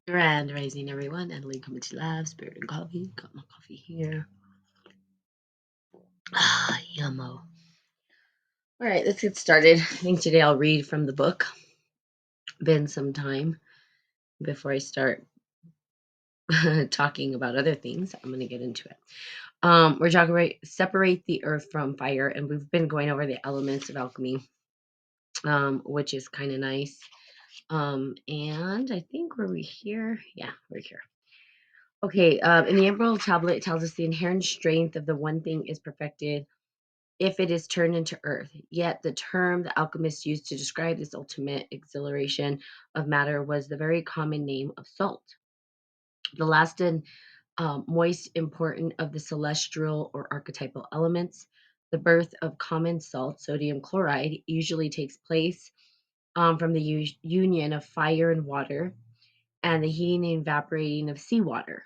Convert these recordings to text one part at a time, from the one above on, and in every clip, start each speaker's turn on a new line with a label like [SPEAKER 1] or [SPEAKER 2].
[SPEAKER 1] Grand rising, everyone. Emily coming to live. Spirit and coffee. Got my coffee here. Yummo. All right, let's get started. I think today I'll read from the book. Been some time before I start talking about other things. I'm going to get into it. We're talking about separate the earth from fire, and we've been going over the elements of alchemy, which is kind of nice. And I think were we here? Yeah, we're here. Okay, in the Emerald Tablet, it tells us the inherent strength of the one thing is perfected if it is turned into earth. Yet the term the alchemists used to describe this ultimate exhilaration of matter was the very common name of salt. The last and moist important of the celestial or archetypal elements. The birth of common salt, sodium chloride, usually takes place from the union of fire and water and the heating and evaporating of seawater.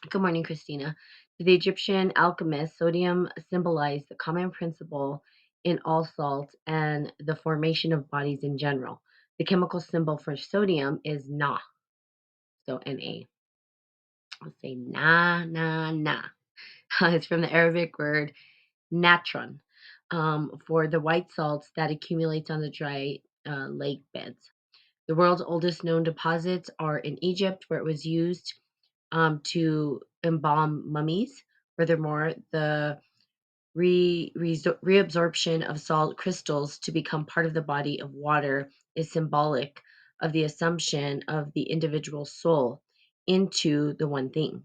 [SPEAKER 1] Good morning, Christina. To the Egyptian alchemists, sodium symbolized the common principle in all salts and the formation of bodies in general. The chemical symbol for sodium is Na, so Na. I'll say na, na, na. It's from the Arabic word natron, for the white salts that accumulates on the dry lake beds. The world's oldest known deposits are in Egypt, where it was used to embalm mummies. Furthermore, the reabsorption of salt crystals to become part of the body of water is symbolic of the assumption of the individual soul into the one thing,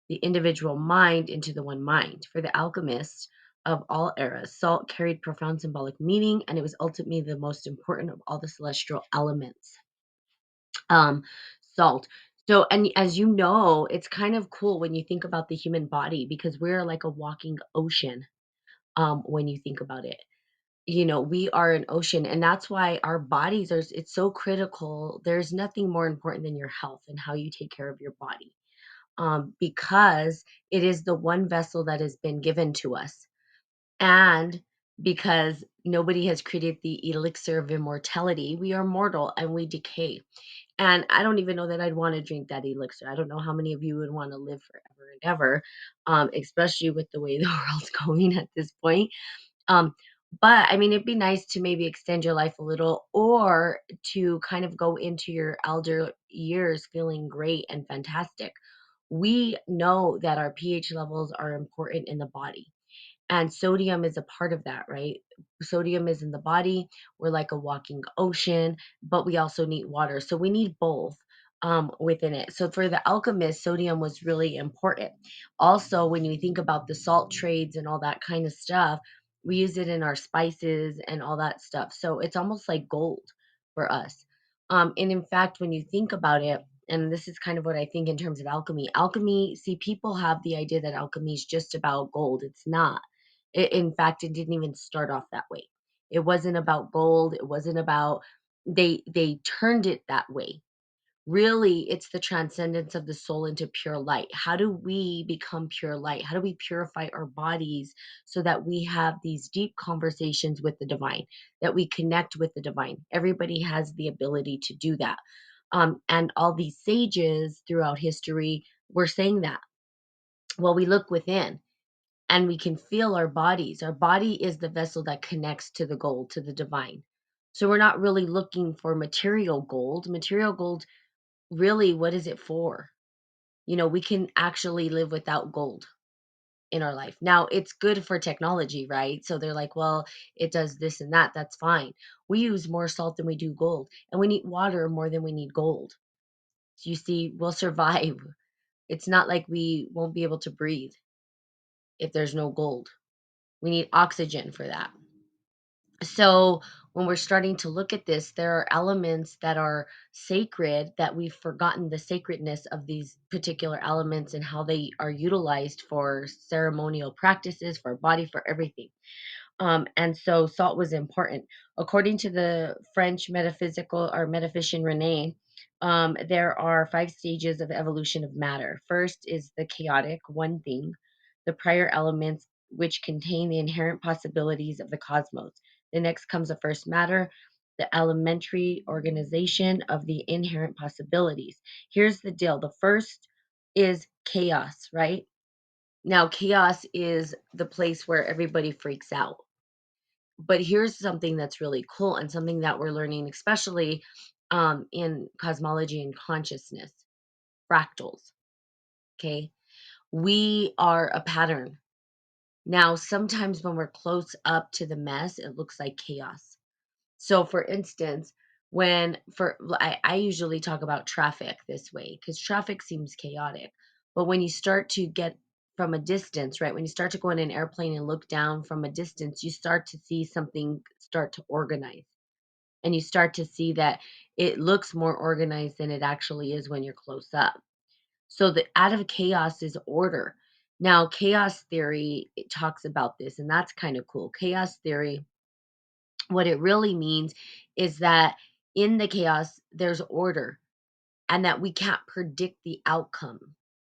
[SPEAKER 1] the individual mind into the one mind. For the alchemists of all eras, salt carried profound symbolic meaning, and it was ultimately the most important of all the celestial elements. um, Salt. So, and as you know, it's kind of cool when you think about the human body because we're like a walking ocean. When you think about it, we are an ocean, and that's why our bodies are. It's so critical. There's nothing more important than your health and how you take care of your body, because it is the one vessel that has been given to us, and because nobody has created the elixir of immortality, we are mortal and we decay. And I don't even know that I'd want to drink that elixir. I don't know how many of you would want to live forever and ever, especially with the way the world's going at this point. Um, but I mean, it'd be nice to maybe extend your life a little or to kind of go into your elder years feeling great and fantastic. We know that our pH levels are important in the body. And sodium is a part of that, right? Sodium is in the body. We're like a walking ocean, but we also need water. So we need both within it. So for the alchemist, sodium was really important. Also, when you think about the salt trades and all that kind of stuff, we use it in our spices and all that stuff. So it's almost like gold for us. And in fact, when you think about it, and this is kind of what I think in terms of alchemy. Alchemy, see, people have the idea that alchemy is just about gold. It's not. In fact, it didn't even start off that way. It wasn't about gold. It wasn't about they turned it that way. Really, it's the transcendence of the soul into pure light. How do we become pure light? How do we purify our bodies so that we have these deep conversations with the divine, that we connect with the divine? Everybody has the ability to do that. And all these sages throughout history were saying that. Well, we look within and we can feel our bodies. Our body is the vessel that connects to the gold, to the divine. So we're not really looking for material gold. Material gold, really, what is it for? We can actually live without gold in our life. Now, it's good for technology, right? So they're like, well, it does this and that. That's fine. We use more salt than we do gold, and we need water more than we need gold. So you see, we'll survive. It's not like we won't be able to breathe if there's no gold. We need oxygen for that. So when we're starting to look at this, there are elements that are sacred that we've forgotten the sacredness of these particular elements and how they are utilized for ceremonial practices, for our body, for everything. And so salt was important. According to the French metaphysical or metaphysician Rene, there are 5 stages of evolution of matter. First is the chaotic, one thing, the prior elements which contain the inherent possibilities of the cosmos. The next comes the first matter, the elementary organization of the inherent possibilities. Here's the deal. The first is chaos, right? Now, chaos is the place where everybody freaks out. But here's something that's really cool and something that we're learning, especially in cosmology and consciousness, fractals. Okay. We are a pattern. Now, sometimes when we're close up to the mess, it looks like chaos. So, for instance, I usually talk about traffic this way because traffic seems chaotic. But when you start to get from a distance, right, when you start to go in an airplane and look down from a distance, you start to see something start to organize. And you start to see that it looks more organized than it actually is when you're close up. So the out of chaos is order. Now, chaos theory it talks about this, and that's kind of cool. Chaos theory, what it really means is that in the chaos, there's order, and that we can't predict the outcome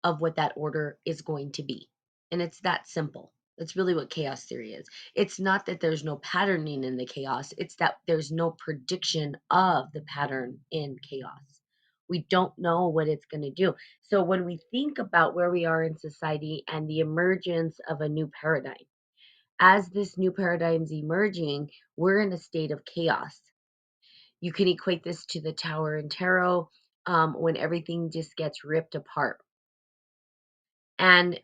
[SPEAKER 1] of what that order is going to be. And it's that simple. That's really what chaos theory is. It's not that there's no patterning in the chaos, it's that there's no prediction of the pattern in chaos. We don't know what it's going to do. So when we think about where we are in society and the emergence of a new paradigm, as this new paradigm's emerging, we're in a state of chaos. You can equate this to the Tower and Tarot when everything just gets ripped apart. And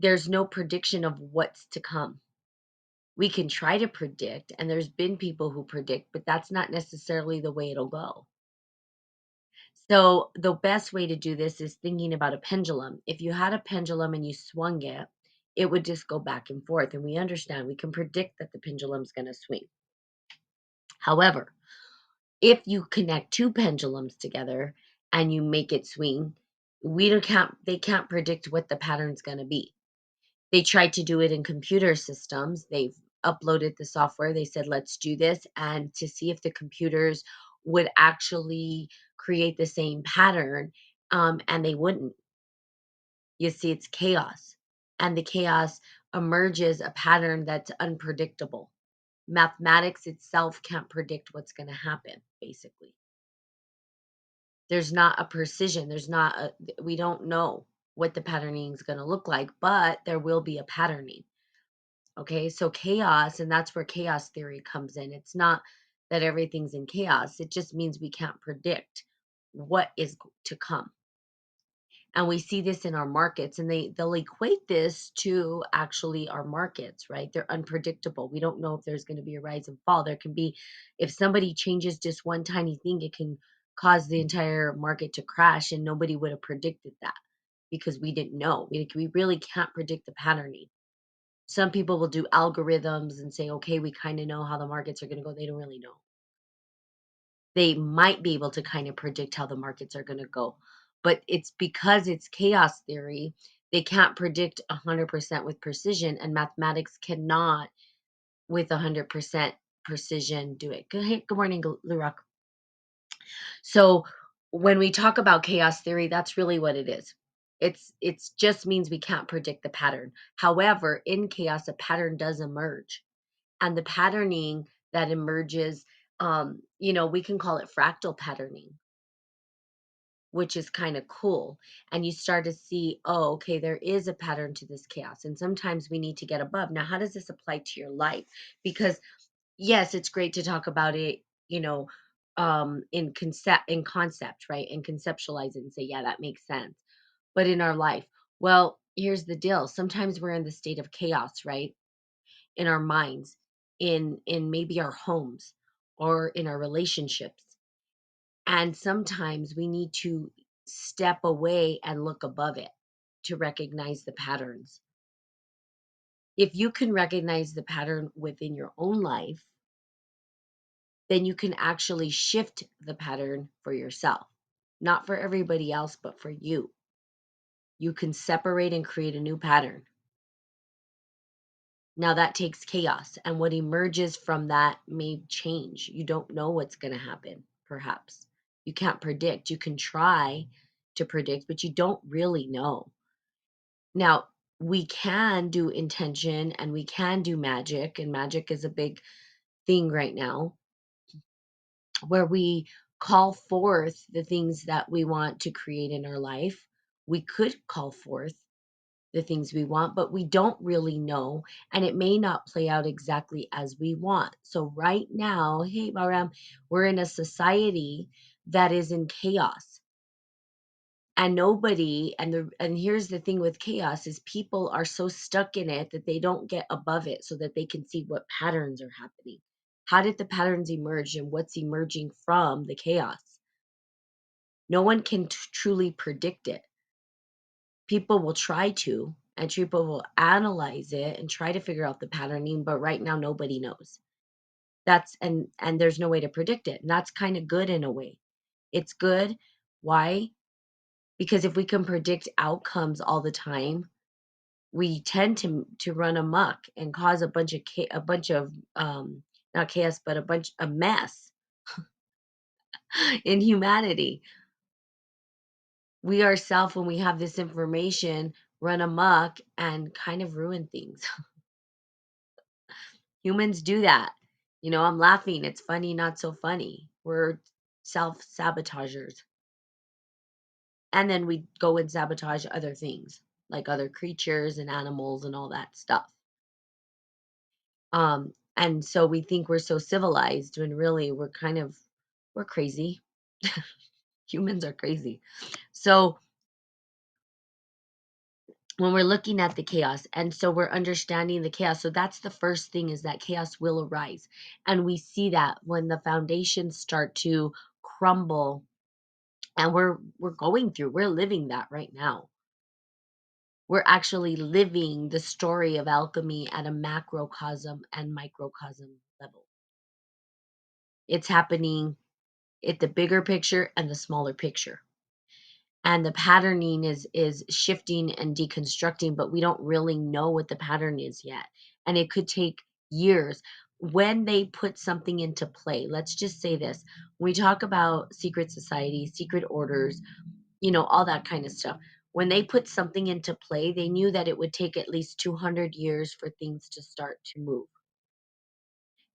[SPEAKER 1] there's no prediction of what's to come. We can try to predict, and there's been people who predict, but that's not necessarily the way it'll go. So, the best way to do this is thinking about a pendulum. If you had a pendulum and you swung it, it would just go back and forth. And we understand we can predict that the pendulum's going to swing. However, if you connect two pendulums together and you make it swing, they can't predict what the pattern's going to be. They tried to do it in computer systems. They've uploaded the software. They said, let's do this, and to see if the computers would actually create the same pattern, and they wouldn't. You see, it's chaos, and the chaos emerges a pattern that's unpredictable. Mathematics itself can't predict what's going to happen, basically. There's not a precision. We don't know what the patterning is going to look like, but there will be a patterning. Okay, so chaos, and that's where chaos theory comes in. It's not that everything's in chaos, it just means we can't predict what is to come. And we see this in our markets, and they'll equate this to actually our markets, right? They're unpredictable. We don't know if there's going to be a rise and fall. There can be, if somebody changes just one tiny thing, it can cause the entire market to crash, and nobody would have predicted that because we didn't know. We really can't predict the patterning. Some people will do algorithms and say, okay, we kind of know how the markets are going to go. They don't really know. They might be able to kind of predict how the markets are going to go, but it's because it's chaos theory. They can't predict 100% with precision, and mathematics cannot, with 100% precision, do it. Good morning, Lurak. So when we talk about chaos theory, that's really what it is. It's just means we can't predict the pattern. However, in chaos, a pattern does emerge, and the patterning that emerges, we can call it fractal patterning, which is kind of cool. And you start to see, oh, okay, there is a pattern to this chaos, and sometimes we need to get above. Now, how does this apply to your life? Because yes, it's great to talk about it, in concept, right? And conceptualize it and say, yeah, that makes sense. But in our life, well, here's the deal. Sometimes we're in the state of chaos, right? In our minds, in maybe our homes or in our relationships. And sometimes we need to step away and look above it to recognize the patterns. If you can recognize the pattern within your own life, then you can actually shift the pattern for yourself. Not for everybody else, but for you. You can separate and create a new pattern. Now that takes chaos, and what emerges from that may change. You don't know what's going to happen, perhaps. You can't predict. You can try to predict, but you don't really know. Now, we can do intention and we can do magic, and magic is a big thing right now. where we call forth the things that we want to create in our life. We could call forth the things we want, but we don't really know, and it may not play out exactly as we want. So right now, hey Baram, we're in a society that is in chaos. And nobody, and here's the thing with chaos is people are so stuck in it that they don't get above it so that they can see what patterns are happening. How did the patterns emerge and what's emerging from the chaos? No one can truly predict it. People will try to, and people will analyze it and try to figure out the patterning, but right now nobody knows. That's and there's no way to predict it. And that's kind of good in a way. It's good. Why? Because if we can predict outcomes all the time, we tend to run amok and cause a bunch of not chaos, but a bunch of mess in humanity. We ourselves, when we have this information, run amok and kind of ruin things. Humans do that. I'm laughing. It's funny, not so funny. We're self-sabotagers. And then we go and sabotage other things, like other creatures and animals and all that stuff. And so we think we're so civilized when really we're crazy. Humans are crazy. So when we're looking at the chaos, and so we're understanding the chaos, so that's the first thing, is that chaos will arise. And we see that when the foundations start to crumble, and we're living that right now. We're actually living the story of alchemy at a macrocosm and microcosm level. It's happening at the bigger picture and the smaller picture, and the patterning is shifting and deconstructing, but we don't really know what the pattern is yet, and it could take years. When they put something into play, let's just say this: when we talk about secret societies, secret orders, all that kind of stuff, when they put something into play, they knew that it would take at least 200 years for things to start to move.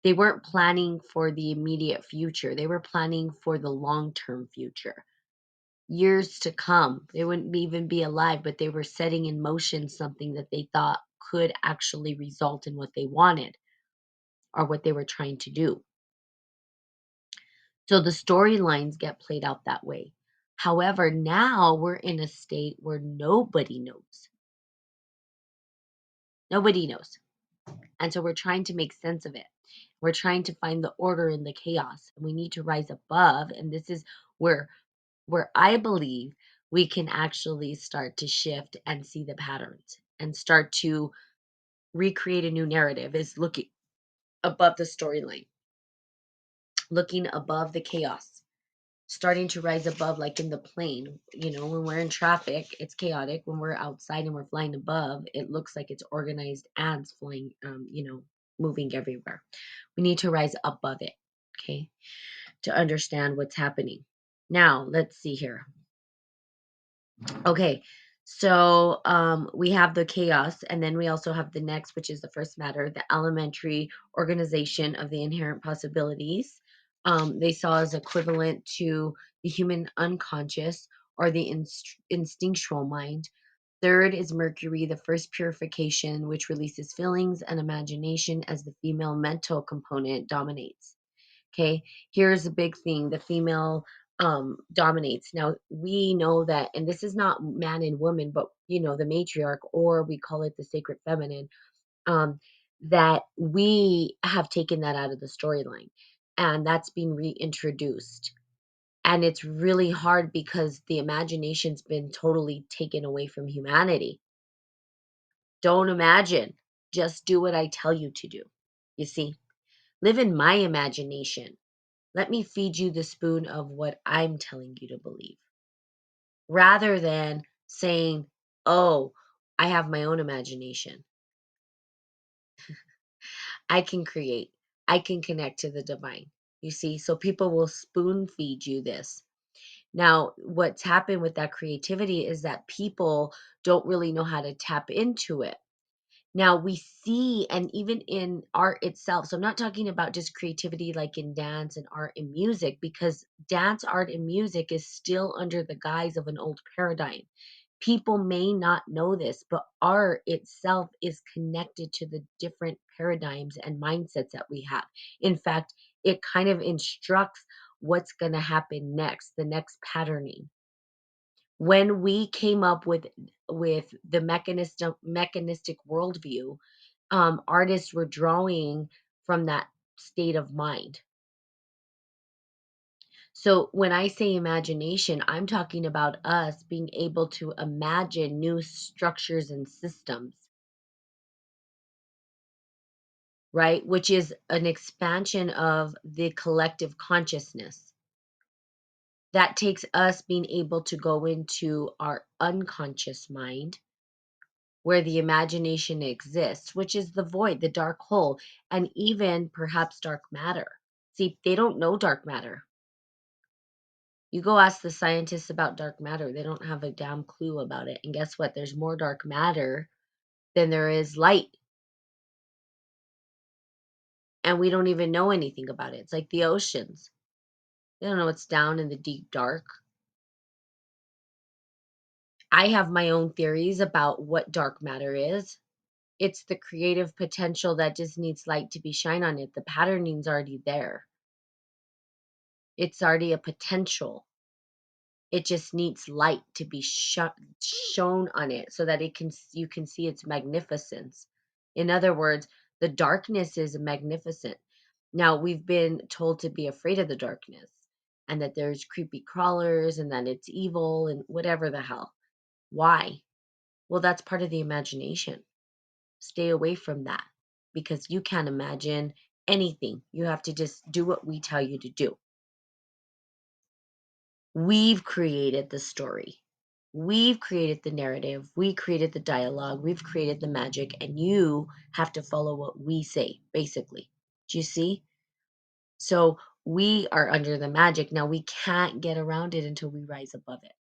[SPEAKER 1] They weren't planning for the immediate future, they were planning for the long-term future, years to come. They wouldn't even be alive, but they were setting in motion something that they thought could actually result in what they wanted or what they were trying to do. So the storylines get played out that way. However, now we're in a state where nobody knows. Nobody knows. And so we're trying to make sense of it. We're trying to find the order in the chaos. And we need to rise above. And this is where I believe we can actually start to shift and see the patterns and start to recreate a new narrative, is looking above the storyline, looking above the chaos, starting to rise above, like in the plane. When we're in traffic, it's chaotic. When we're outside and we're flying above, it looks like it's organized ants flying, moving everywhere. We need to rise above it, okay, to understand what's happening. Now, let's see here. Okay, so we have the chaos, and then we also have the next, which is the first matter, the elementary organization of the inherent possibilities. They saw as equivalent to the human unconscious or the instinctual mind. Third is Mercury, the first purification, which releases feelings and imagination as the female mental component dominates. Okay, here's a big thing: the female dominates. Now we know that, and this is not man and woman, but the matriarch, or we call it the sacred feminine, um, that we have taken that out of the storyline, and that's being reintroduced. And it's really hard because the imagination's been totally taken away from humanity. Don't imagine, just do what I tell you to do. You see, live in my imagination. Let me feed you the spoon of what I'm telling you to believe, rather than saying, oh, I have my own imagination. I can create, I can connect to the divine. You see, so people will spoon feed you this. Now, what's happened with that creativity is that people don't really know how to tap into it. Now we see, and even in art itself, so I'm not talking about just creativity like in dance and art and music, because dance, art, and music is still under the guise of an old paradigm. People may not know this, but art itself is connected to the different paradigms and mindsets that we have. In fact, it kind of instructs what's going to happen next, the next patterning. When we came up with the mechanistic worldview, artists were drawing from that state of mind. So when I say imagination, I'm talking about us being able to imagine new structures and systems, right? Which is an expansion of the collective consciousness. That takes us being able to go into our unconscious mind where the imagination exists, which is the void, the dark hole, and even perhaps dark matter. See, they don't know dark matter. You go ask the scientists about dark matter, they don't have a damn clue about it. And guess what? There's more dark matter than there is light. And we don't even know anything about it. It's like the oceans. They don't know what's down in the deep dark. I have my own theories about what dark matter is. It's the creative potential that just needs light to be shine on it. The patterning's already there. It's already a potential. It just needs light to be shown on it so that you can see its magnificence. In other words, the darkness is magnificent. Now, we've been told to be afraid of the darkness and that there's creepy crawlers and that it's evil and whatever the hell. Why? Well, that's part of the imagination. Stay away from that because you can't imagine anything. You have to just do what we tell you to do. We've created the story. We've created the narrative. We created the dialogue. We've created the magic, and you have to follow what we say, basically. Do you see? So we are under the magic. Now we can't get around it until we rise above it.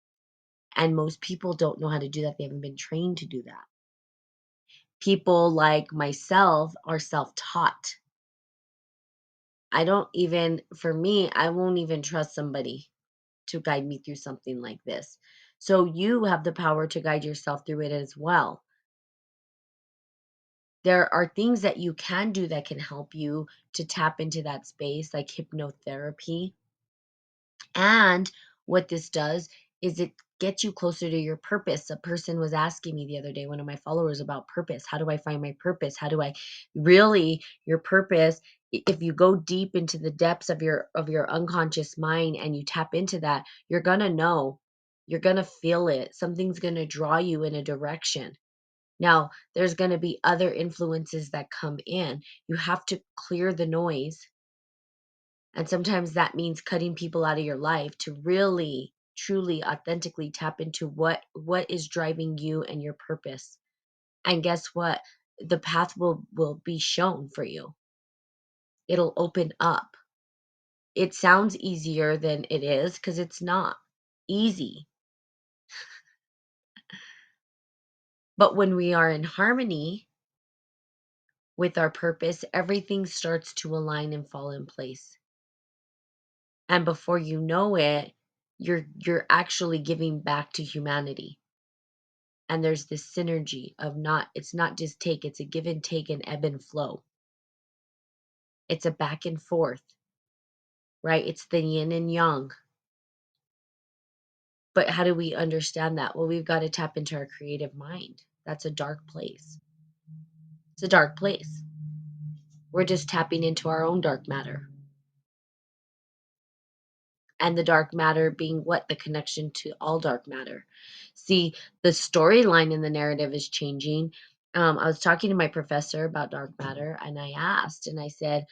[SPEAKER 1] And most people don't know how to do that. They haven't been trained to do that. People like myself are self taught. I don't even, for me, I won't even trust somebody to guide me through something like this. So you have the power to guide yourself through it as well. There are things that you can do that can help you to tap into that space, like hypnotherapy. And what this does is it gets you closer to your purpose. A person was asking me the other day, one of my followers, about purpose. How do I find my purpose? How do I really your purpose? If you go deep into the depths of your unconscious mind and you tap into that, you're gonna know. You're gonna feel it. Something's gonna draw you in a direction. Now, there's going to be other influences that come in. You have to clear the noise. And sometimes that means cutting people out of your life to really, truly, authentically tap into what is driving you and your purpose. And guess what? The path will be shown for you. It'll open up. It sounds easier than it is because it's not easy. But when we are in harmony with our purpose, everything starts to align and fall in place. And before you know it, you're actually giving back to humanity. And there's this synergy of not it's not just take, it's a give and take and ebb and flow. It's a back and forth, right? It's the yin and yang. But how do we understand that? Well, we've got to tap into our creative mind. That's a dark place. It's a dark place. We're just tapping into our own dark matter. And the dark matter being what? The connection to all dark matter. See, the storyline in the narrative is changing. I was talking to my professor about dark matter, and I asked, and I said,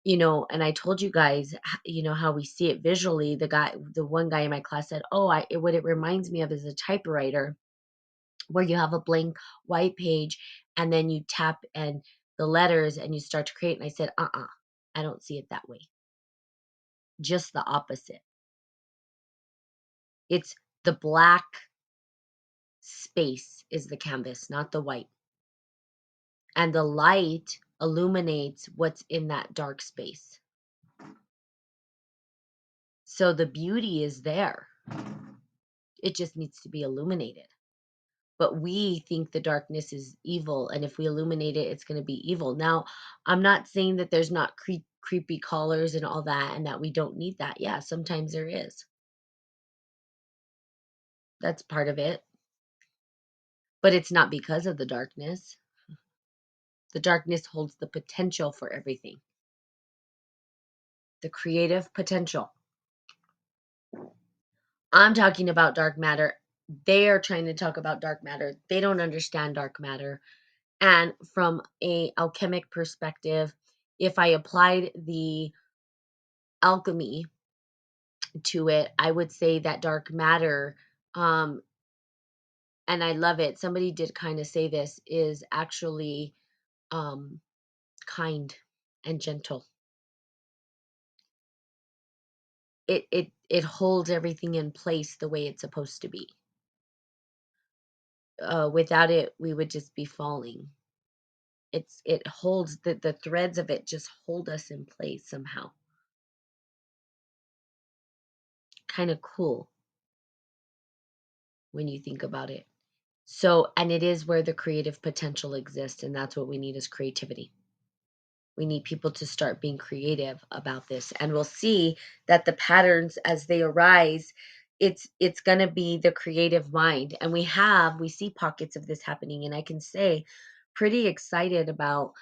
[SPEAKER 1] and I told you guys, how we see it visually. The one guy in my class said, "Oh, what it reminds me of is a typewriter where you have a blank white page, and then you tap and the letters, and you start to create." And I said, I don't see it that way. Just the opposite. It's the black space is the canvas, not the white. And the light illuminates what's in that dark space. So the beauty is there. It just needs to be illuminated. But we think the darkness is evil, and if we illuminate it, it's going to be evil. Now, I'm not saying that there's not creepy colors and all that, and that we don't need that. Yeah, sometimes there is. That's part of it. But it's not because of the darkness. The darkness holds the potential for everything, the creative potential. I'm talking about dark matter. They are trying to talk about dark matter. They don't understand dark matter. And from a alchemic perspective, if I applied the alchemy to it, I would say that dark matter, um, and I love it. Somebody did kind of say this is actually um, kind and gentle. It holds everything in place the way it's supposed to be. Without it, we would just be falling. It holds the threads of it just hold us in place somehow. Kind of cool when you think about it. So, and it is where the creative potential exists, and that's what we need is creativity. We need people to start being creative about this, and we'll see that the patterns as they arise, it's going to be the creative mind. And we see pockets of this happening, and I can say pretty excited about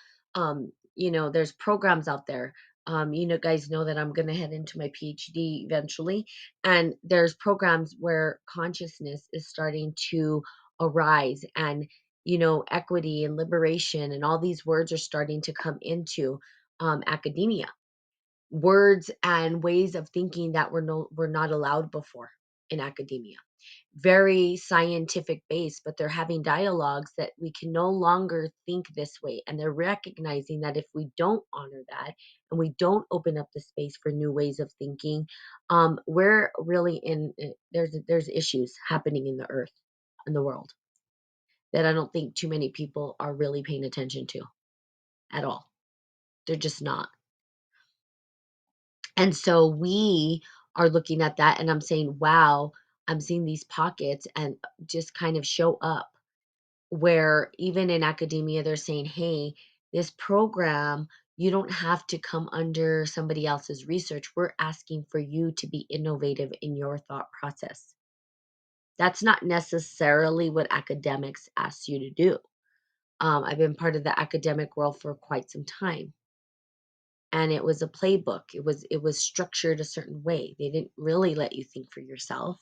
[SPEAKER 1] there's programs out there. Guys know that I'm going to head into my PhD eventually, and there's programs where consciousness is starting to arise, and equity and liberation and all these words are starting to come into academia. Words and ways of thinking that were not allowed before in academia. Very scientific based, but they're having dialogues that we can no longer think this way. And they're recognizing that if we don't honor that and we don't open up the space for new ways of thinking, we're really there's issues happening in the earth, in the world, that I don't think too many people are really paying attention to at all. They're just not. And so we are looking at that and I'm saying, wow, I'm seeing these pockets and just kind of show up where even in academia, they're saying, hey, this program, you don't have to come under somebody else's research. We're asking for you to be innovative in your thought process. That's not necessarily what academics ask you to do. I've been part of the academic world for quite some time, and it was a playbook. It was structured a certain way. They didn't really let you think for yourself.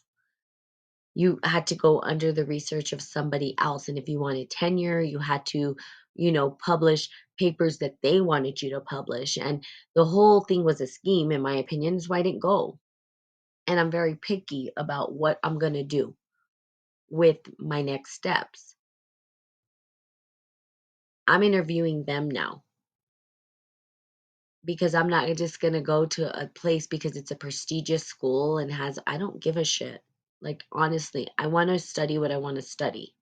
[SPEAKER 1] You had to go under the research of somebody else, and if you wanted tenure, you had to, publish papers that they wanted you to publish, and the whole thing was a scheme. In my opinion, is why I didn't go. And I'm very picky about what I'm going to do with my next steps. I'm interviewing them now because I'm not just going to go to a place because it's a prestigious school and I don't give a shit. Like, honestly, I want to study what I want to study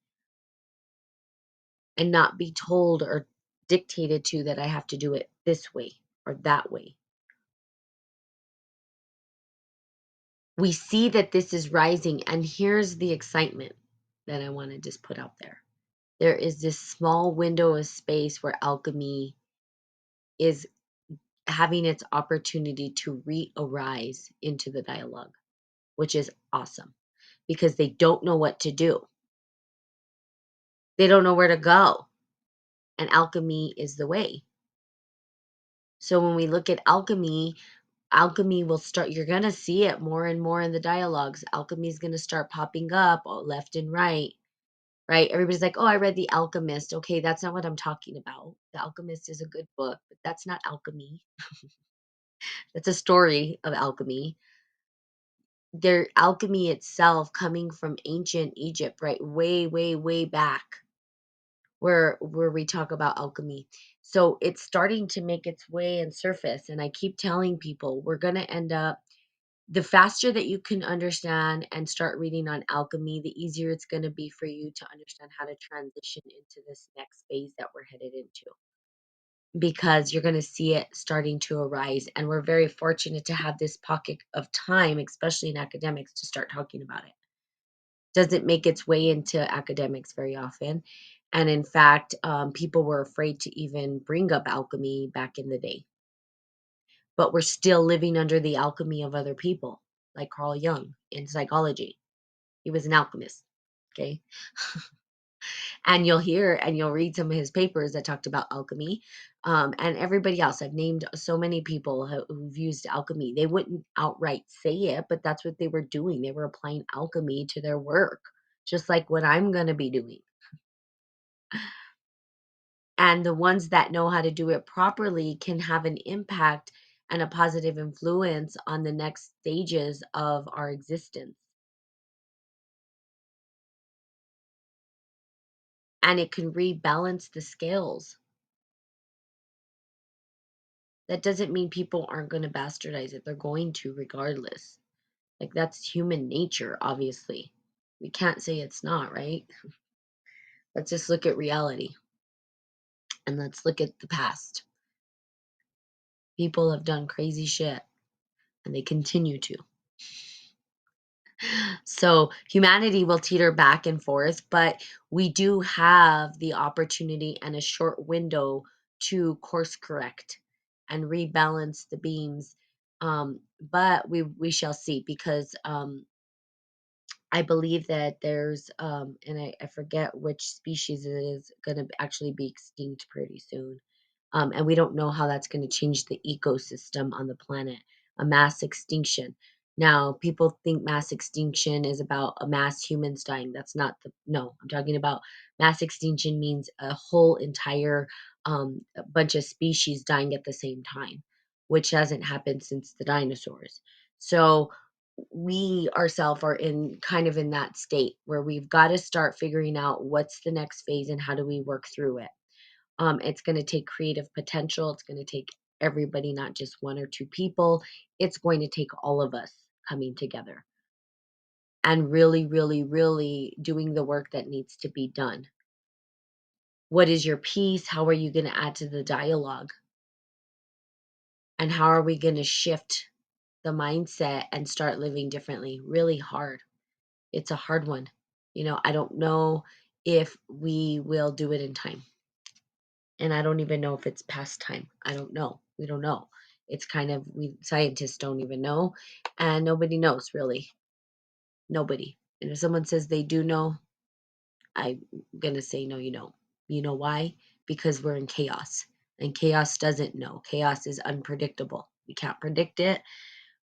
[SPEAKER 1] and not be told or dictated to that I have to do it this way or that way. We see that this is rising, and here's the excitement that I want to just put out there. There is this small window of space where alchemy is having its opportunity to re-arise into the dialogue, which is awesome because they don't know what to do. They don't know where to go. And alchemy is the way. So when we look at alchemy, alchemy will start, you're going to see it more and more in the dialogues. Alchemy is going to start popping up left and right, right? Everybody's like, oh, I read The Alchemist. Okay, that's not what I'm talking about. The Alchemist is a good book, but that's not alchemy. That's a story of alchemy. Their alchemy itself coming from ancient Egypt, right? Way, way, way back where we talk about alchemy. So it's starting to make its way and surface. And I keep telling people we're gonna end up The faster that you can understand and start reading on alchemy, the easier it's going to be for you to understand how to transition into this next phase that we're headed into, because you're going to see it starting to arise. And we're very fortunate to have this pocket of time, especially in academics, to start talking about it. Doesn't make its way into academics very often. And in fact, people were afraid to even bring up alchemy back in the day. But we're still living under the alchemy of other people, like Carl Jung in psychology. He was an alchemist. Okay. And you'll hear and you'll read some of his papers that talked about alchemy. And everybody else. I've named so many people who've used alchemy. They wouldn't outright say it, but that's what they were doing. They were applying alchemy to their work, just like what I'm going to be doing. And the ones that know how to do it properly can have an impact and a positive influence on the next stages of our existence. And it can rebalance the scales. That doesn't mean people aren't going to bastardize it. They're going to regardless. Like, that's human nature, obviously. We can't say it's not, right? Let's just look at reality and let's look at the past. People have done crazy shit and they continue to. So humanity will teeter back and forth, but we do have the opportunity and a short window to course correct and rebalance the beams. But we shall see, because I believe that there's and I forget which species it is going to actually be extinct pretty soon. And we don't know how that's going to change the ecosystem on the planet. A mass extinction. Now, people think mass extinction is about a mass humans dying. That's not the, no. I'm talking about mass extinction means a whole entire a bunch of species dying at the same time, which hasn't happened since the dinosaurs. So we ourselves are in kind of in that state where we've got to start figuring out what's the next phase and how do we work through it. It's going to take creative potential. It's going to take everybody, not just one or two people. It's going to take all of us coming together and really, really, really doing the work that needs to be done. What is your piece? How are you going to add to the dialogue? And how are we going to shift the mindset and start living differently? Really hard. It's a hard one. I don't know if we will do it in time. And I don't even know if it's past time. I don't know. We don't know. It's kind of, we scientists don't even know, and nobody knows really. Nobody. And if someone says they do know, I'm gonna say no, you don't. You know why? Because we're in chaos. And chaos doesn't know. Chaos is unpredictable. We can't predict it.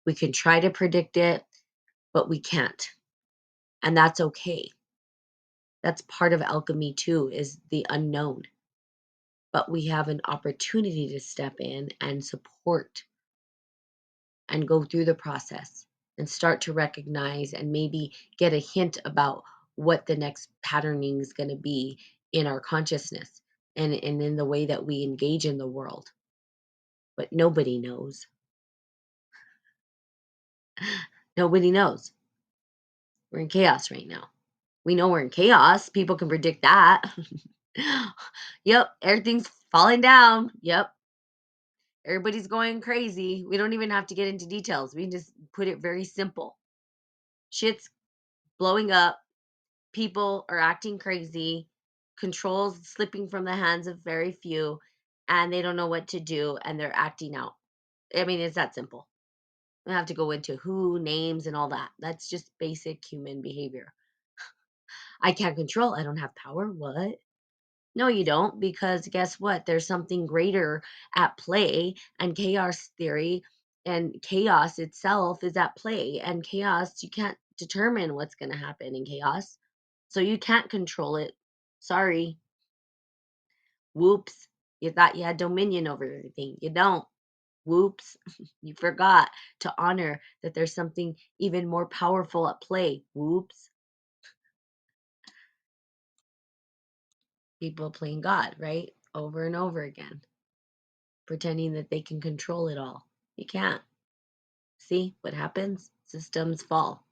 [SPEAKER 1] We can try to predict it, but we can't. And that's okay. That's part of alchemy too, is the unknown. But we have an opportunity to step in and support and go through the process and start to recognize and maybe get a hint about what the next patterning is going to be in our consciousness and in the way that we engage in the world. But nobody knows. Nobody knows. We're in chaos right now. We know we're in chaos. People can predict that. Yep, everything's falling down. Yep, everybody's going crazy. We don't even have to get into details. We can just put it very simple. Shit's blowing up. People are acting crazy, controls slipping from the hands of very few, and they don't know what to do and they're acting out. I mean, it's that simple. We don't have to go into who, names, and all that. That's just basic human behavior. I can't control, I don't have power. What? No, you don't, because guess what? There's something greater at play, and chaos theory and chaos itself is at play. And chaos, you can't determine what's going to happen in chaos. So you can't control it. Sorry. Whoops. You thought you had dominion over everything. You don't. Whoops. You forgot to honor that there's something even more powerful at play. Whoops. People playing God, right? Over and over again, pretending that they can control it all. You can't. See what happens? Systems fall.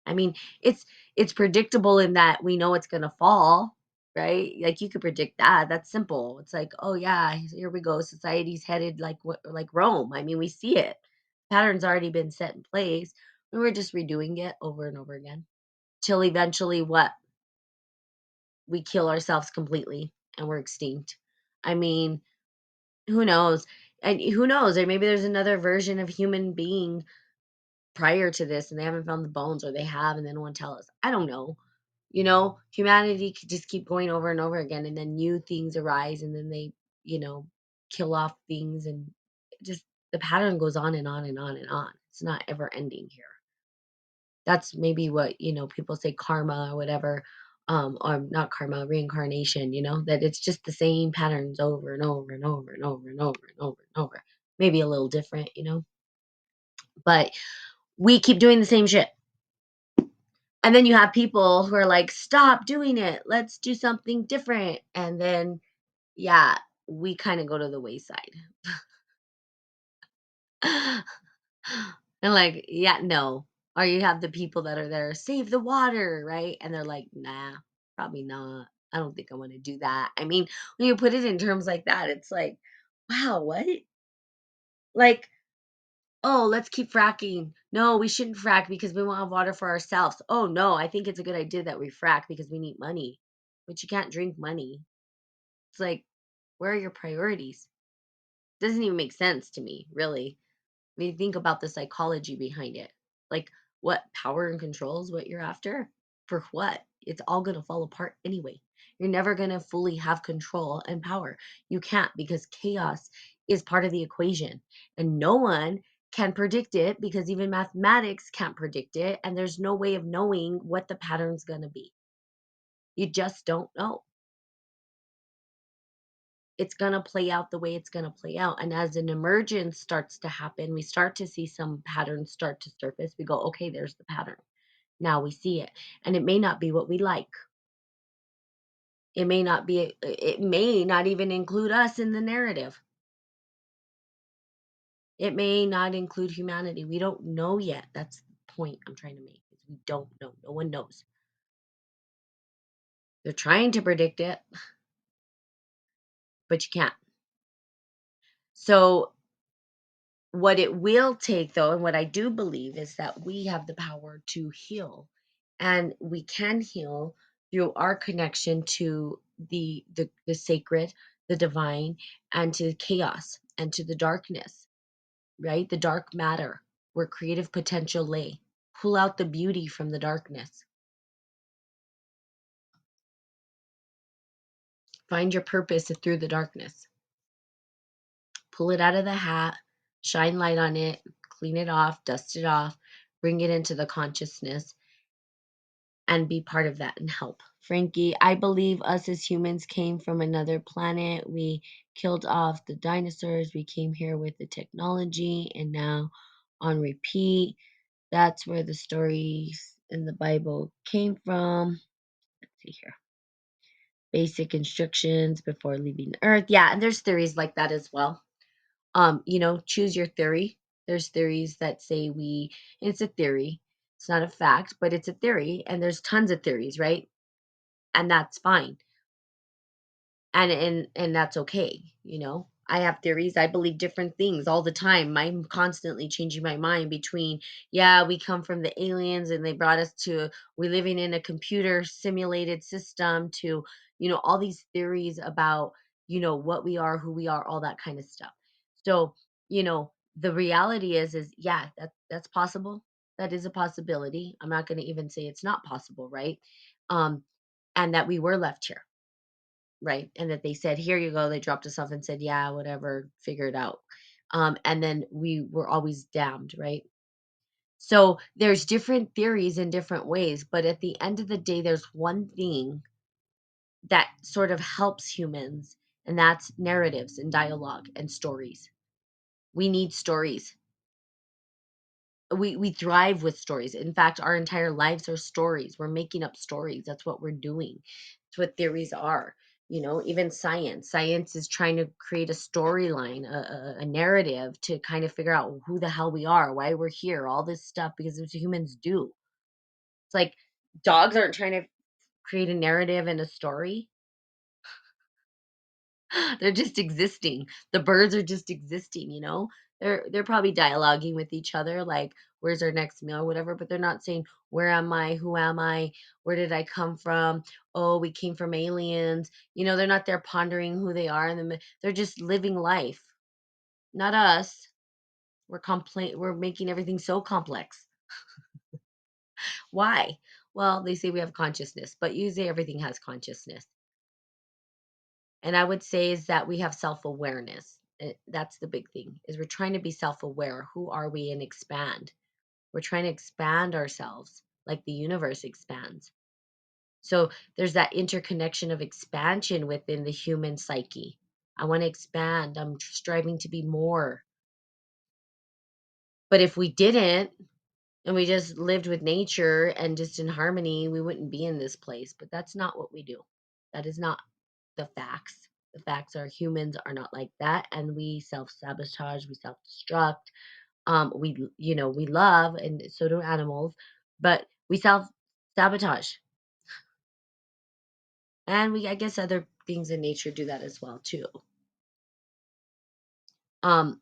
[SPEAKER 1] I mean, it's predictable in that we know it's gonna fall, right? Like you could predict that. That's simple. It's like, oh yeah, here we go. Society's headed like what like Rome. I mean, we see it. Pattern's already been set in place. And we're just redoing it over and over again. Till eventually what? We kill ourselves completely and we're extinct. I mean, who knows? And who knows? Or maybe there's another version of human being prior to this and they haven't found the bones or they have and they don't want to tell us. I don't know. Humanity could just keep going over and over again and then new things arise and then they, you know, kill off things and just the pattern goes on and on and on and on. It's not ever ending here. That's maybe what, people say karma or whatever, or not karma, reincarnation, that it's just the same patterns over and over and over and over and over and over and over. Maybe a little different, but we keep doing the same shit. And then you have people who are like, stop doing it. Let's do something different. And then, yeah, we kind of go to the wayside. And like, yeah, no. Or you have the people that are there, save the water, right? And they're like, nah, probably not. I don't think I want to do that. I mean, when you put it in terms like that, it's like, wow, what? Like, oh, let's keep fracking. No, we shouldn't frack because we won't have water for ourselves. Oh, no, I think it's a good idea that we frack because we need money. But you can't drink money. It's like, where are your priorities? Doesn't even make sense to me, really. When you think about the psychology behind it. Like, what power and control is what you're after? For what? It's all going to fall apart anyway. You're never going to fully have control and power. You can't because chaos is part of the equation. And no one can predict it because even mathematics can't predict it. And there's no way of knowing what the pattern's going to be. You just don't know. It's going to play out the way it's going to play out. And as an emergence starts to happen, we start to see some patterns start to surface. We go, okay, there's the pattern. Now we see it. And it may not be what we like. It may not even include us in the narrative. It may not include humanity. We don't know yet. That's the point I'm trying to make. Is we don't know. No one knows. They're trying to predict it, but you can't. So what it will take, though, and what I do believe is that we have the power to heal, and we can heal through our connection to the sacred, the divine, and to chaos and to the darkness, right? The dark matter where creative potential lay. Pull out the beauty from the darkness. Find your purpose through the darkness. Pull it out of the hat, shine light on it, clean it off, dust it off, bring it into the consciousness and be part of that and help. Frankie, I believe us as humans came from another planet. We killed off the dinosaurs. We came here with the technology and now on repeat. That's where the stories in the Bible came from. Let's see here. Basic instructions before leaving Earth. Yeah, and there's theories like that as well. Choose your theory. There's theories that say and it's a theory. It's not a fact, but it's a theory, and there's tons of theories, right? And that's fine. And that's okay. I have theories. I believe different things all the time. I'm constantly changing my mind between, yeah, we come from the aliens and they brought us to we're living in a computer simulated system to, all these theories about, what we are, who we are, all that kind of stuff. So, the reality is yeah, that's possible. That is a possibility. I'm not going to even say it's not possible, right? um and that we were left here, right? And that they said, "Here you go." They dropped us off and said, "Yeah, whatever, figure it out." And then we were always damned, right? So there's different theories in different ways, but at the end of the day, there's one thing that sort of helps humans, and that's narratives and dialogue and stories. We need stories. We thrive with stories. In fact, our entire lives are stories. We're making up stories. That's what we're doing. It's what theories are. Even science is trying to create a storyline, a narrative to kind of figure out who the hell we are, why we're here, all this stuff, because it's what humans do. It's like dogs aren't trying to create a narrative and a story. They're just existing. The birds are just existing. They're probably dialoguing with each other like, where's our next meal or whatever, but they're not saying, where am I? Who am I? Where did I come from? Oh, we came from aliens. They're not there pondering who they are, and they're just living life. Not us. We're making everything so complex. Why? Well, they say we have consciousness, but you say everything has consciousness. And I would say is that we have self-awareness. That's the big thing, is we're trying to be self-aware. Who are we, and expand. We're trying to expand ourselves like the universe expands. So there's that interconnection of expansion within the human psyche. I want to expand. I'm striving to be more. But if we didn't, and we just lived with nature and just in harmony, we wouldn't be in this place. But that's not what we do. That is not the facts. The facts are humans are not like that, and we self-sabotage, we self-destruct. We love, and so do animals, but we self-sabotage. And I guess other things in nature do that as well too. Um,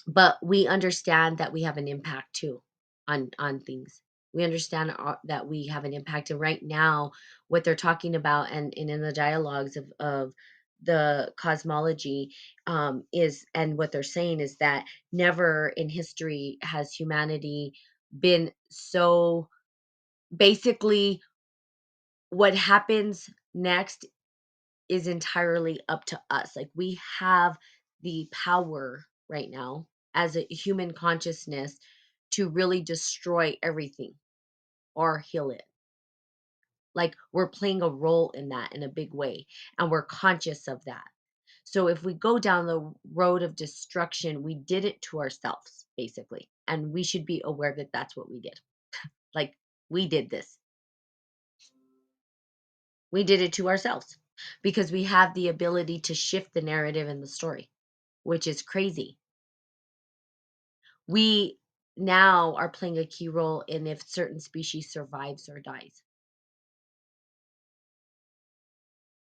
[SPEAKER 1] but we understand that we have an impact too on things. We understand that we have an impact, and right now what they're talking about, and in the dialogues of the cosmology, is, and what they're saying is that never in history has humanity been so, basically, what happens next is entirely up to us. Like, we have the power right now as a human consciousness to really destroy everything or heal it. Like, we're playing a role in that in a big way, and we're conscious of that. So if we go down the road of destruction, we did it to ourselves, basically. And we should be aware that that's what we did. Like, we did this. We did it to ourselves because we have the ability to shift the narrative in the story, which is crazy. We now are playing a key role in if certain species survives or dies.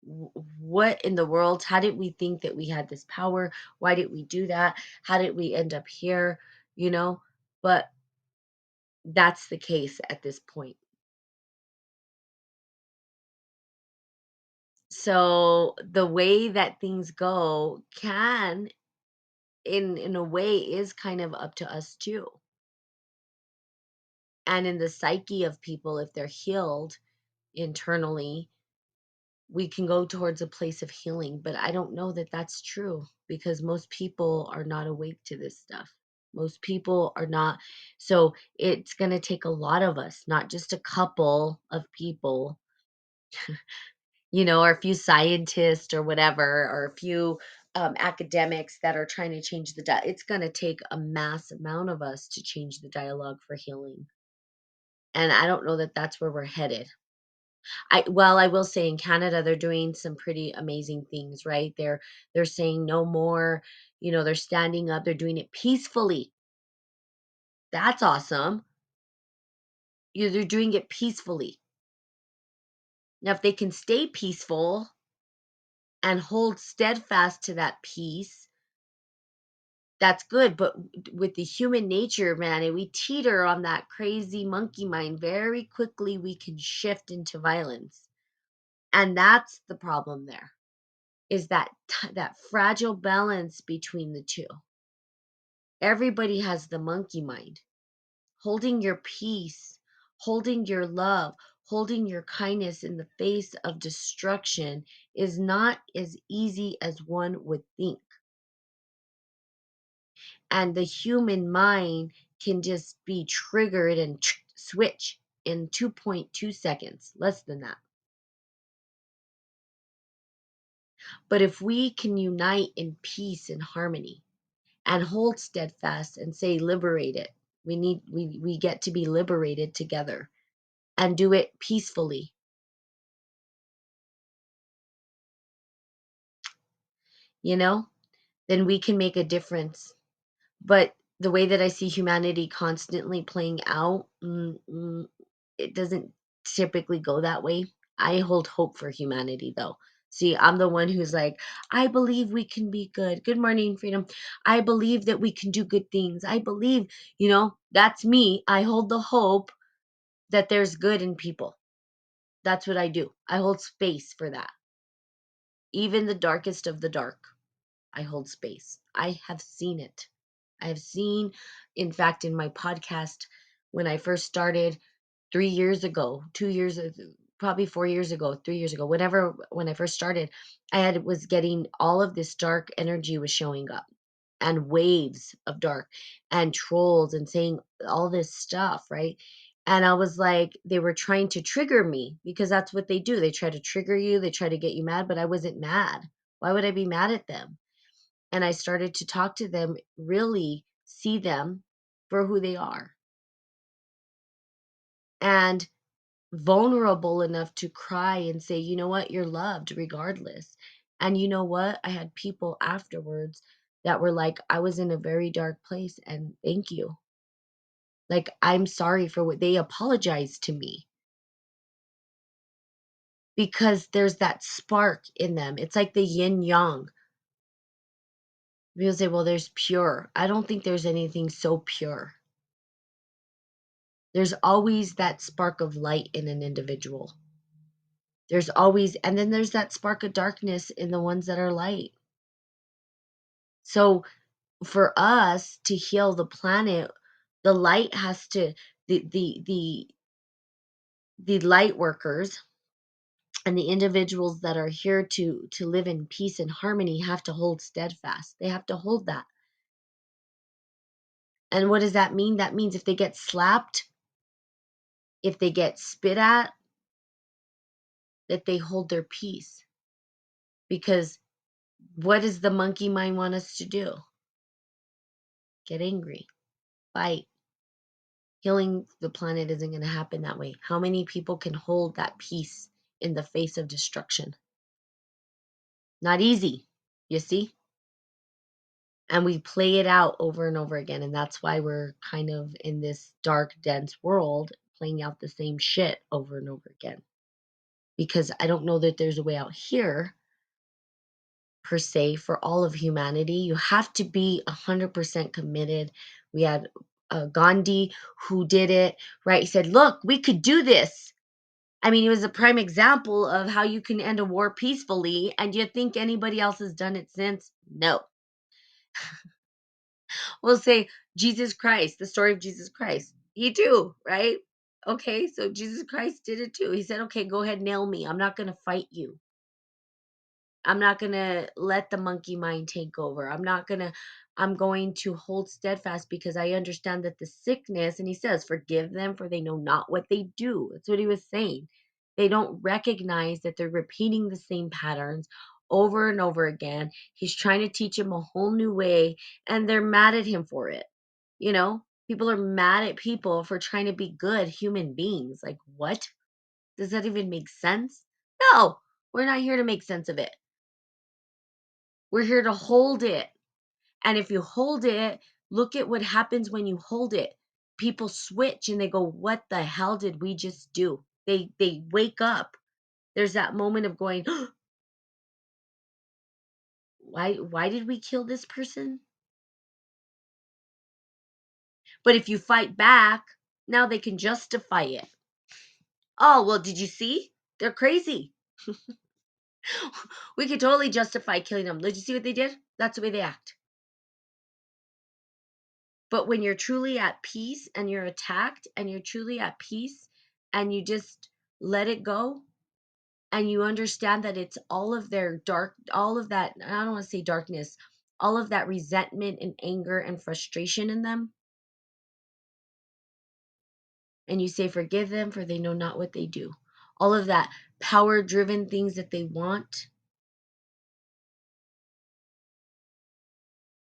[SPEAKER 1] What in the world? How did we think that we had this power? Why did we do that? How did we end up here? You know, but that's the case at this point. So the way that things go can, in a way, is kind of up to us too. And in the psyche of people, if they're healed internally, we can go towards a place of healing. But I don't know that that's true, because most people are not awake to this stuff. Most people are not. So it's going to take a lot of us, not just a couple of people, or a few scientists or whatever, or a few academics that are trying to change it's going to take a mass amount of us to change the dialogue for healing. And I don't know that that's where we're headed. I will say in Canada they're doing some pretty amazing things, right? They're saying no more, they're standing up, they're doing it peacefully. That's awesome. They're doing it peacefully. Now if they can stay peaceful and hold steadfast to that peace, that's good. But with the human nature, man, and we teeter on that crazy monkey mind, very quickly we can shift into violence. And that's the problem there. Is that fragile balance between the two. Everybody has the monkey mind. Holding your peace, holding your love, holding your kindness in the face of destruction is not as easy as one would think. And the human mind can just be triggered and switch in 2.2 seconds, less than that. But if we can unite in peace and harmony, and hold steadfast and say liberate it, we get to be liberated together, and do it peacefully. you know, then we can make a difference. But the way that I see humanity constantly playing out, it doesn't typically go that way. I hold hope for humanity, though. See, I'm the one who's like, I believe we can be good. Good morning, Freedom. I believe that we can do good things. I believe, that's me. I hold the hope that there's good in people. That's what I do. I hold space for that. Even the darkest of the dark, I hold space. I have seen it. I have seen, in fact, in my podcast, when I first started 3 years ago, 2 years, probably 4 years ago, 3 years ago, whenever, when I first started, was getting all of this dark energy was showing up, and waves of dark and trolls and saying all this stuff, right? And I was like, they were trying to trigger me because that's what they do. They try to trigger you, they try to get you mad, but I wasn't mad. Why would I be mad at them? And I started to talk to them, really see them for who they are, and vulnerable enough to cry and say, you know what, you're loved regardless. And you know what? I had people afterwards that were like, I was in a very dark place and thank you. Like, I'm sorry for what they apologized to me, because there's that spark in them. It's like the yin yang. People say, well, there's pure. I don't think there's anything so pure. There's always that spark of light in an individual. There's always, and then there's that spark of darkness in the ones that are light. So for us to heal the planet, the light has to, the light workers and the individuals that are here to live in peace and harmony have to hold steadfast. They have to hold that. And what does that mean? That means if they get slapped, if they get spit at, that they hold their peace. Because what does the monkey mind want us to do? Get angry, fight. Healing the planet isn't going to happen that way. How many people can hold that peace in the face of destruction? Not easy, you see? And we play it out over and over again. And that's why we're kind of in this dark, dense world playing out the same shit over and over again. Because I don't know that there's a way out here, per se, for all of humanity. You have to be 100% committed. We had Gandhi who did it, right? He said, look, we could do this. I mean, he was a prime example of how you can end a war peacefully. And you think anybody else has done it since? No. We'll say Jesus Christ, the story of Jesus Christ. He too, right? Okay, so Jesus Christ did it too. He said, okay, go ahead, nail me. I'm not going to fight you. I'm not going to let the monkey mind take over. I'm going to hold steadfast because I understand that the sickness, and he says, forgive them for they know not what they do. That's what he was saying. They don't recognize that they're repeating the same patterns over and over again. He's trying to teach them a whole new way, and they're mad at him for it. People are mad at people for trying to be good human beings. Like, what? Does that even make sense? No, we're not here to make sense of it. We're here to hold it. And if you hold it, look at what happens when you hold it. People switch and they go, "What the hell did we just do?" They wake up. There's that moment of going, why did we kill this person? But if you fight back, now they can justify it. Oh, well, did you see? They're crazy. We could totally justify killing them. Did you see what they did? That's the way they act. But when you're truly at peace and you're attacked and you're truly at peace and you just let it go and you understand that it's all of their all of that, I don't want to say darkness, all of that resentment and anger and frustration in them. And you say, forgive them for they know not what they do. All of that power driven things that they want.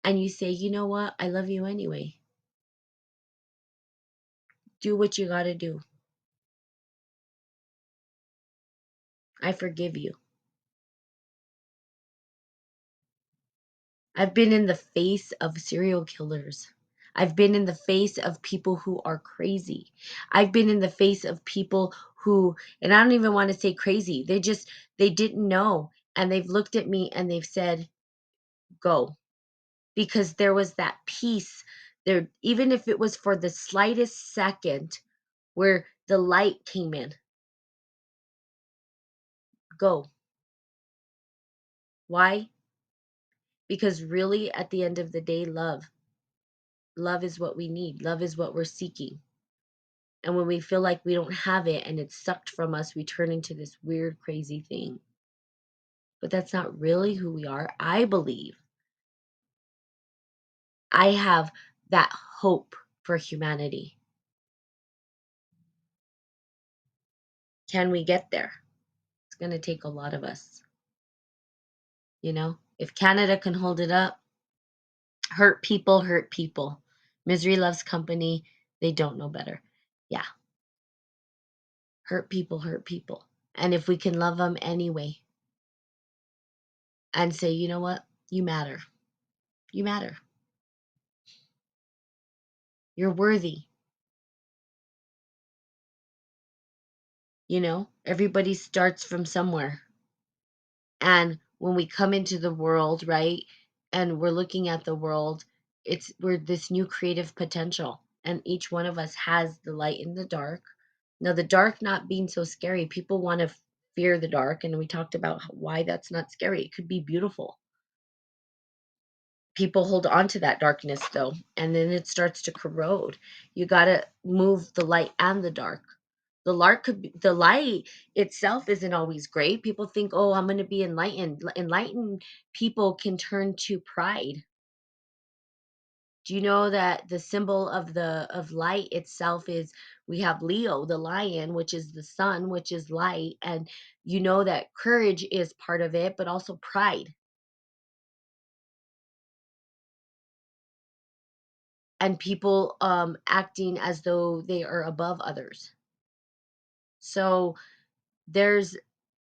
[SPEAKER 1] And you say, you know what? I love you anyway. Do what you got to do. I forgive you. I've been in the face of serial killers. I've been in the face of people who are crazy. I've been in the face of people who, and I don't even want to say crazy. They didn't know. And they've looked at me and they've said, go. Because there was that peace there, even if it was for the slightest second where the light came in. Go. Why? Because really, at the end of the day, love is what we need, love is what we're seeking. And when we feel like we don't have it and it's sucked from us, we turn into this weird, crazy thing. But that's not really who we are. I believe I have that hope for humanity. Can we get there? It's going to take a lot of us. If Canada can hold it up, hurt people hurt people. Misery loves company. They don't know better. Yeah, hurt people hurt people. And if we can love them anyway and say, you know what? You matter. You matter. You're worthy. Everybody starts from somewhere. And when we come into the world, right, and we're looking at the world, we're this new creative potential. And each one of us has the light in the dark. Now, the dark not being so scary, people want to fear the dark. And we talked about why that's not scary. It could be beautiful. People hold on to that darkness though, and then it starts to corrode. You got to move the light and the dark. The light itself isn't always great. People think, oh, I'm going to be enlightened. Enlightened people can turn to pride. Do you know that the symbol of light itself is, we have Leo, the lion, which is the sun, which is light, and you know that courage is part of it, but also pride, and people acting as though they are above others. So there's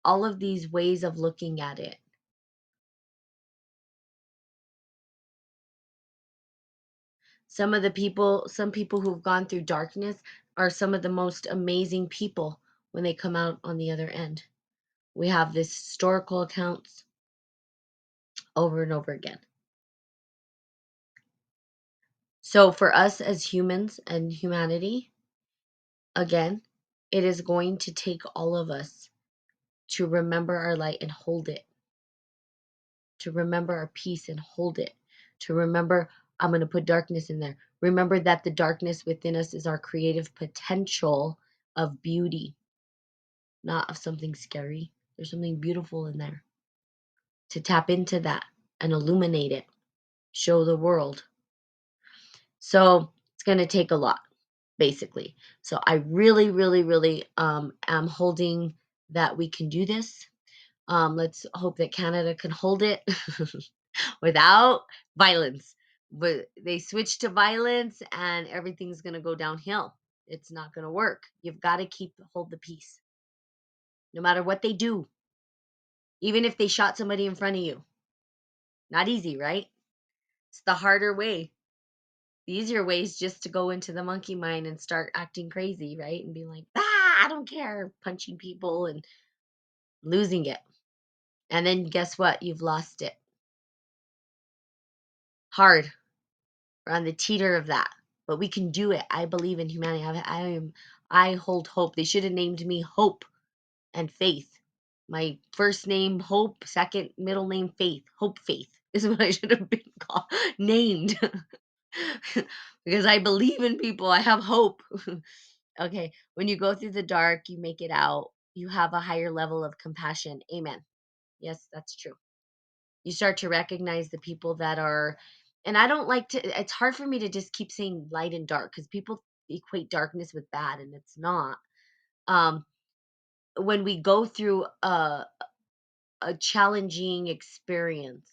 [SPEAKER 1] all of these ways of looking at it. Some people who've gone through darkness are some of the most amazing people when they come out on the other end. We have this historical accounts over and over again. So for us as humans and humanity, again, it is going to take all of us to remember our light and hold it, to remember our peace and hold it, to remember, I'm going to put darkness in there. Remember that the darkness within us is our creative potential of beauty, not of something scary. There's something beautiful in there. To tap into that and illuminate it, show the world. So it's going to take a lot, basically. So I really, really, really am holding that we can do this. Let's hope that Canada can hold it without violence. But they switch to violence and everything's going to go downhill. It's not going to work. You've got to hold the peace. No matter what they do, even if they shot somebody in front of you. Not easy, right? It's the harder way. The easier way is just to go into the monkey mind and start acting crazy, right? And be like, I don't care, punching people and losing it. And then guess what? You've lost it. Hard. We're on the teeter of that. But we can do it. I believe in humanity. I hold hope. They should have named me Hope and Faith. My first name Hope, second middle name Faith. Hope Faith is what I should have been called, named. Because I believe in people. I have hope. Okay, when you go through the dark, you make it out. You have a higher level of compassion. Amen. Yes, that's true. You start to recognize the people that are, and I don't like to, it's hard for me to just keep saying light and dark because people equate darkness with bad, and it's not. Um, when we go through a challenging experience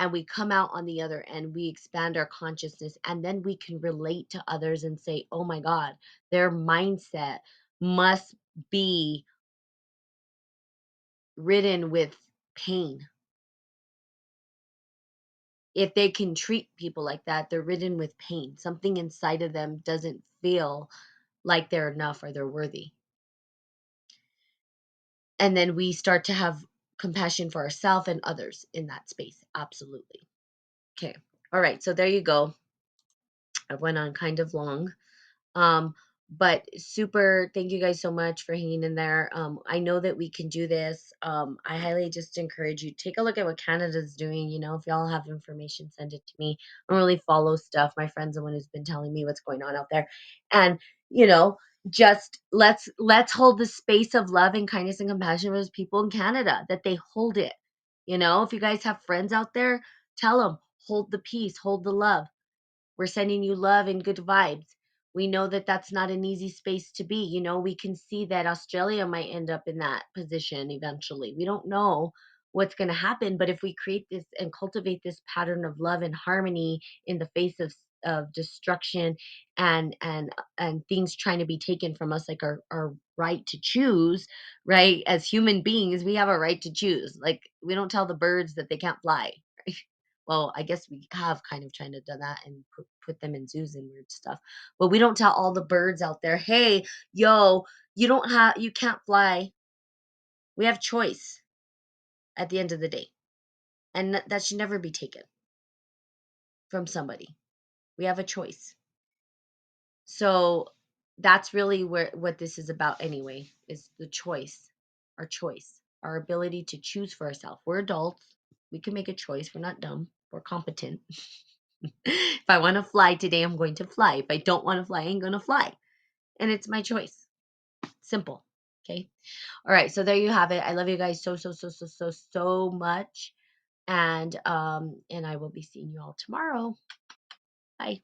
[SPEAKER 1] and we come out on the other end, we expand our consciousness, and then we can relate to others and say, oh my God, their mindset must be ridden with pain. if they can treat people like that, they're ridden with pain. Something inside of them doesn't feel like they're enough or they're worthy. And then we start to have compassion for ourselves and others in that space. Absolutely. Okay. All right. So there you go. I went on kind of long. Um, but super, thank you guys so much for hanging in there. I know that we can do this. I highly just encourage you take a look at what Canada's doing. If y'all have information, send it to me. I don't really follow stuff. My friend's the one who's been telling me what's going on out there, and you know, just let's hold the space of love and kindness and compassion for those people in Canada, that they hold it. If you guys have friends out there, tell them hold the peace, hold the love. We're sending you love and good vibes. We know that that's not an easy space to be. We can see that Australia might end up in that position eventually. We don't know what's going to happen, but if we create this and cultivate this pattern of love and harmony in the face of destruction and things trying to be taken from us, like our right to choose, right? As human beings, we have a right to choose. Like, we don't tell the birds that they can't fly. Well, I guess we have kind of trying to do that and put them in zoos and weird stuff. But we don't tell all the birds out there, hey, yo, you can't fly. We have choice at the end of the day. And that should never be taken from somebody. We have a choice. So that's really what this is about anyway, is the choice, our ability to choose for ourselves. We're adults. We can make a choice. We're not dumb. We're competent. If I want to fly today, I'm going to fly. If I don't want to fly, I ain't going to fly. And it's my choice. Simple. Okay. All right. So there you have it. I love you guys so, so, so, so, so, so much. And I will be seeing you all tomorrow. Bye.